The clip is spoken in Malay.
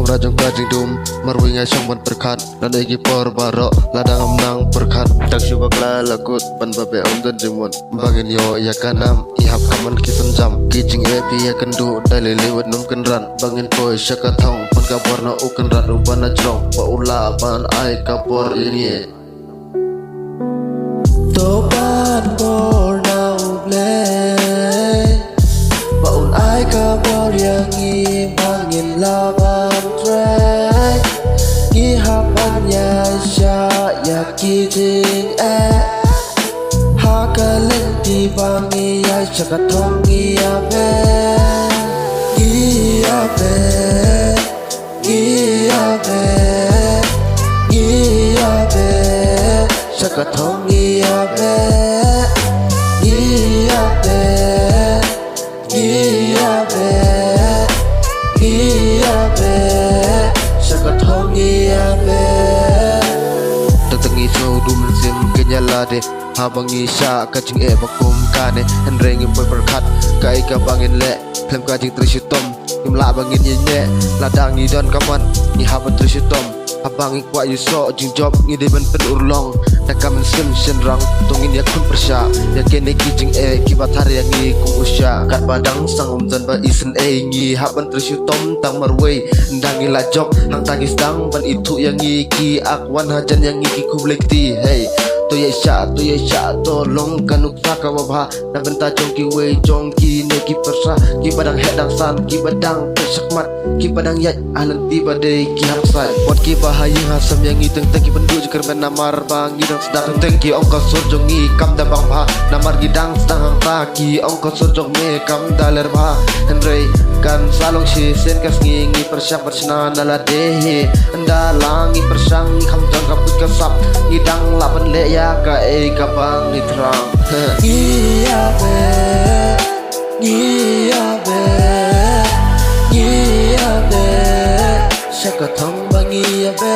kamera jong kajing dum marwi ngai chong ban perkat dan egi por baro ladang amnang perkat tak syubak la lagut ban babe om dan jemut bagin yo ya kanam ihap kaman kisan jam kijing epi ya kendu dali lewat num kenran bangin koi syaka thong pan kapor na ukan ran ubana jrong pa ula ban ai kapor ini Topan bor na uble baun ai kapor yang i bangin laban trek i hapannya sya ya kijing hakaleng di bangi ya syaka thong iya be syaka thong iya be syaka thong iya be Datangi so dum sim kenyala de habangi sya kacing bakum kane henrengi boy perkat kai ka bangin le klem kajing trisutom imla bangin yenye ladangi don kaman ni haban trisutom abangi kwa yuso jing job ngi de ben pen urlong nakam sim senrang tongin ya kun persya ya kene kijing kibat hari yang ngi kum usya kat badang sang dan ba isen ngi haban trisutom tang marwei ndangi lajok hang tangis dang ban itu yang ngi ki akwan hajan yang ngi ki kublekti hey to ye sha tolong kanuk taka wabha na benta chongki wei chongki ne ki persa ki badang hedang san ki badang persakmat ki badang yat alan tiba de ki haksai wat ki bahayi hasam yang iteng teng ki bendu jeker ben namar bang gidang sedang teng ki ongko surjongi kam da bang bha namar gidang sedang ta ki ongko surjong me kam daler bha henrei kan salong si sen kas ngi persyak bersna nala dehe ndalangi persang kam jang kaput kasap ngidang lapan le ya ka kapang nitrang iya be syaka thong bang iya be